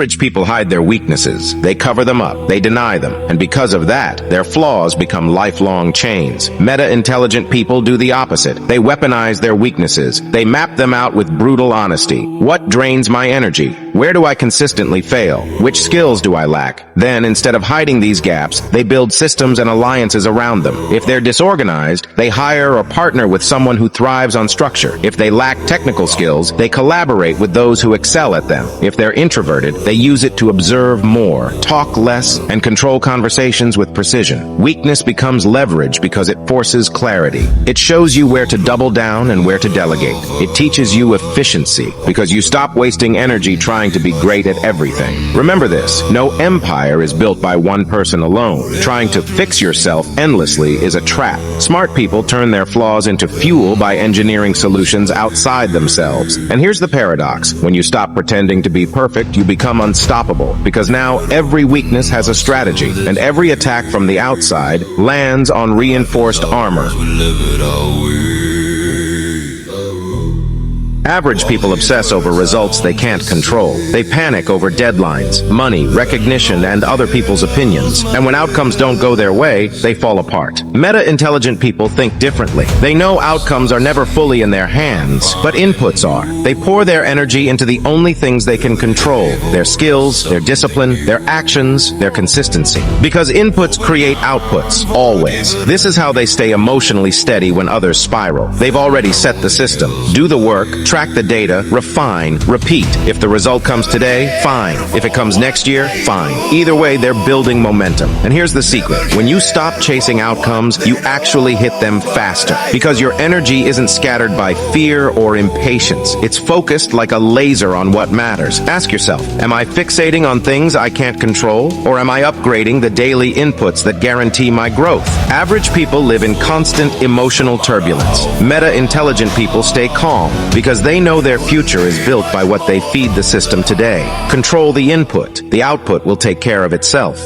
Average people hide their weaknesses. They cover them up. They deny them. And because of that, their flaws become lifelong chains. Meta-intelligent people do the opposite. They weaponize their weaknesses. They map them out with brutal honesty. What drains my energy? Where do I consistently fail? Which skills do I lack? Then, instead of hiding these gaps, they build systems and alliances around them. If they're disorganized, they hire or partner with someone who thrives on structure. If they lack technical skills, they collaborate with those who excel at them. If they're introverted, they use it to observe more, talk less, and control conversations with precision. Weakness becomes leverage because it forces clarity. It shows you where to double down and where to delegate. It teaches you efficiency because you stop wasting energy trying to be great at everything. Remember this, no empire is built by one person alone. Trying to fix yourself endlessly is a trap. Smart people turn their flaws into fuel by engineering solutions outside themselves. And here's the paradox. When you stop pretending to be perfect, you become unstoppable because now every weakness has a strategy, and every attack from the outside lands on reinforced armor. Average people obsess over results they can't control. They panic over deadlines, money, recognition, and other people's opinions. And when outcomes don't go their way, they fall apart. Meta-intelligent people think differently. They know outcomes are never fully in their hands, but inputs are. They pour their energy into the only things they can control: their skills, their discipline, their actions, their consistency. Because inputs create outputs, always. This is how they stay emotionally steady when others spiral. They've already set the system. Do the work, track the data, refine, repeat. If the result comes today, fine. If it comes next year, fine. Either way, they're building momentum. And here's the secret. When you stop chasing outcomes, you actually hit them faster. Because your energy isn't scattered by fear or impatience. It's focused like a laser on what matters. Ask yourself, am I fixating on things I can't control? Or am I upgrading the daily inputs that guarantee my growth? Average people live in constant emotional turbulence. Meta-intelligent people stay calm because they know their future is built by what they feed the system today. Control the input. The output will take care of itself.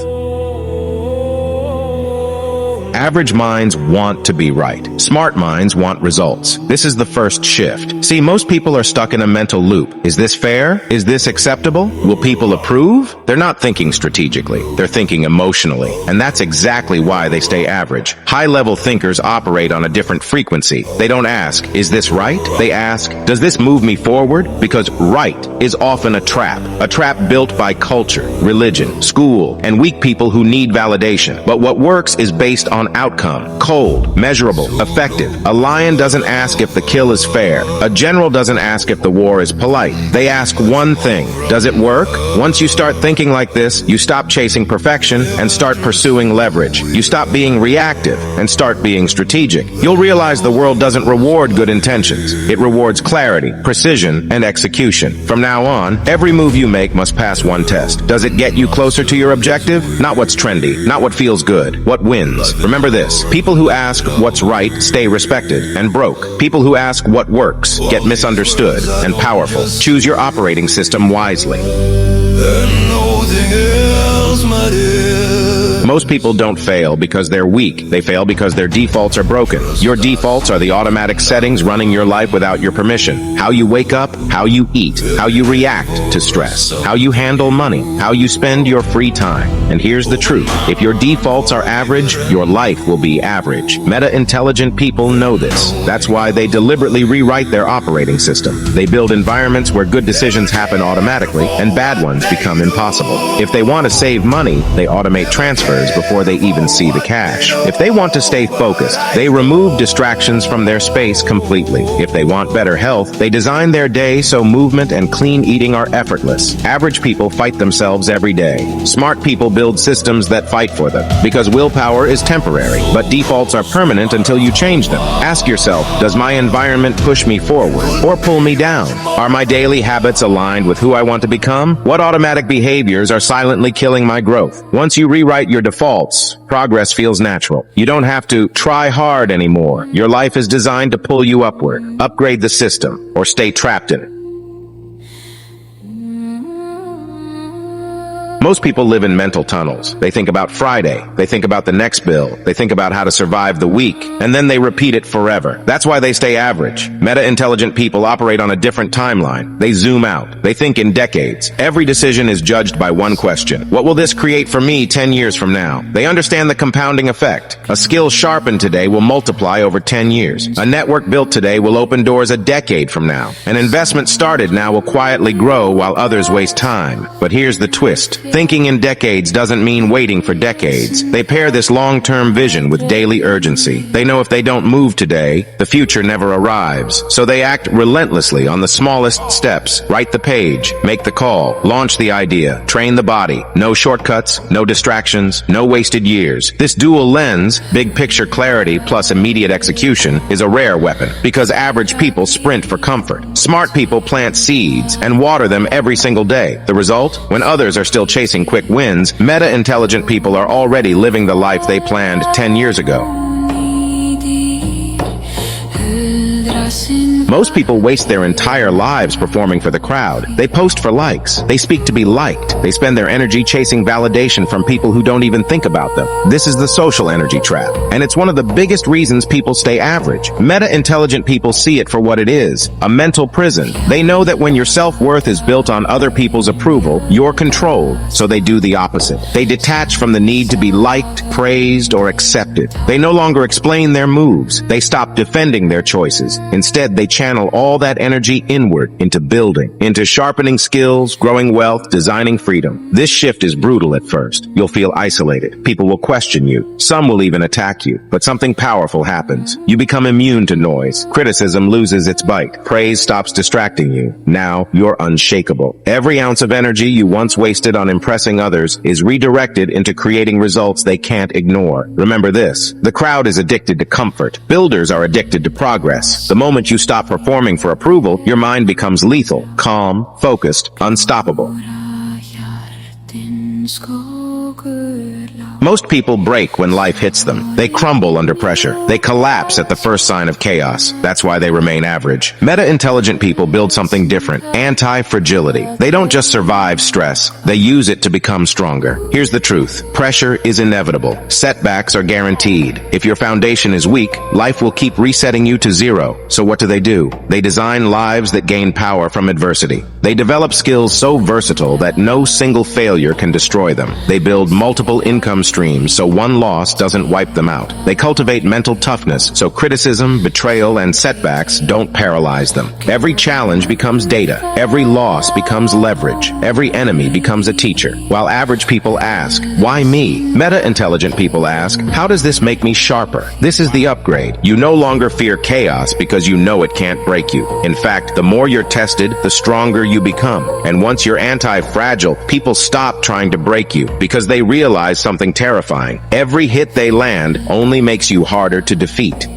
Average minds want to be right. Smart minds want results. This is the first shift. See, most people are stuck in a mental loop. Is this fair? Is this acceptable? Will people approve? They're not thinking strategically. They're thinking emotionally. And that's exactly why they stay average. High-level thinkers operate on a different frequency. They don't ask, is this right? They ask, does this move me forward? Because right is often a trap built by culture, religion, school, and weak people who need validation. But what works is based on outcome, cold, measurable, effective. A lion doesn't ask if the kill is fair. A general doesn't ask if the war is polite. They ask one thing: does it work? Once you start thinking like this, you stop chasing perfection and start pursuing leverage. You stop being reactive and start being strategic. You'll realize the world doesn't reward good intentions. It rewards clarity, precision, and execution. From now on, every move you make must pass one test. Does it get you closer to your objective? Not what's trendy, not what feels good, what wins. Remember this, people who ask what's right stay respected and broke. People who ask what works get misunderstood and powerful. Choose your operating system wisely. Most people don't fail because they're weak. They fail because their defaults are broken. Your defaults are the automatic settings running your life without your permission. How you wake up, how you eat, how you react to stress, how you handle money, how you spend your free time. And here's the truth. If your defaults are average, your life will be average. Meta-intelligent people know this. That's why they deliberately rewrite their operating system. They build environments where good decisions happen automatically and bad ones become impossible. If they want to save money, they automate transfers before they even see the cash. If they want to stay focused, they remove distractions from their space completely. If they want better health, they design their day so movement and clean eating are effortless. Average people fight themselves every day. Smart people build systems that fight for them, because willpower is temporary, but defaults are permanent until you change them. Ask yourself, does my environment push me forward or pull me down? Are my daily habits aligned with who I want to become? What automatic behaviors are silently killing my growth? Once you rewrite your defaults, progress feels natural. You don't have to try hard anymore. Your life is designed to pull you upward. Upgrade the system or stay trapped in it. Most people live in mental tunnels. They think about Friday. They think about the next bill. They think about how to survive the week. And then they repeat it forever. That's why they stay average. Meta-intelligent people operate on a different timeline. They zoom out. They think in decades. Every decision is judged by one question. What will this create for me 10 years from now? They understand the compounding effect. A skill sharpened today will multiply over 10 years. A network built today will open doors a decade from now. An investment started now will quietly grow while others waste time. But here's the twist. Thinking in decades doesn't mean waiting for decades. They pair this long-term vision with daily urgency. They know if they don't move today, the future never arrives. So they act relentlessly on the smallest steps. Write the page, make the call, launch the idea, train the body. No shortcuts, no distractions, no wasted years. This dual lens, big picture clarity plus immediate execution, is a rare weapon because average people sprint for comfort. Smart people plant seeds and water them every single day. The result? When others are still chasing quick wins, meta-intelligent people are already living the life they planned 10 years ago. Most people waste their entire lives performing for the crowd. They post for likes. They speak to be liked. They spend their energy chasing validation from people who don't even think about them. This is the social energy trap, and it's one of the biggest reasons people stay average. Meta-intelligent people see it for what it is, a mental prison. They know that when your self-worth is built on other people's approval, you're controlled, so they do the opposite. They detach from the need to be liked, praised, or accepted. They no longer explain their moves. They stop defending their choices. Instead, they channel all that energy inward into building, into sharpening skills, growing wealth, designing freedom. This shift is brutal at first. You'll feel isolated. People will question you. Some will even attack you. But something powerful happens. You become immune to noise. Criticism loses its bite. Praise stops distracting you. Now, you're unshakable. Every ounce of energy you once wasted on impressing others is redirected into creating results they can't ignore. Remember this. The crowd is addicted to comfort. Builders are addicted to progress. The moment you stop performing for approval, your mind becomes lethal, calm, focused, unstoppable. Most people break when life hits them. They crumble under pressure. They collapse at the first sign of chaos. That's why they remain average. Meta-intelligent people build something different. Anti-fragility. They don't just survive stress. They use it to become stronger. Here's the truth. Pressure is inevitable. Setbacks are guaranteed. If your foundation is weak, life will keep resetting you to zero. So what do? They design lives that gain power from adversity. They develop skills so versatile that no single failure can destroy them. They build multiple income streams so one loss doesn't wipe them out. They cultivate mental toughness so criticism, betrayal, and setbacks don't paralyze them. Every challenge becomes data. Every loss becomes leverage. Every enemy becomes a teacher. While average people ask, why me? Meta-intelligent people ask, how does this make me sharper? This is the upgrade. You no longer fear chaos because you know it can't break you. In fact, the more you're tested, the stronger you become. And once you're anti-fragile, people stop trying to break you because they realize something terrifying. Every hit they land only makes you harder to defeat.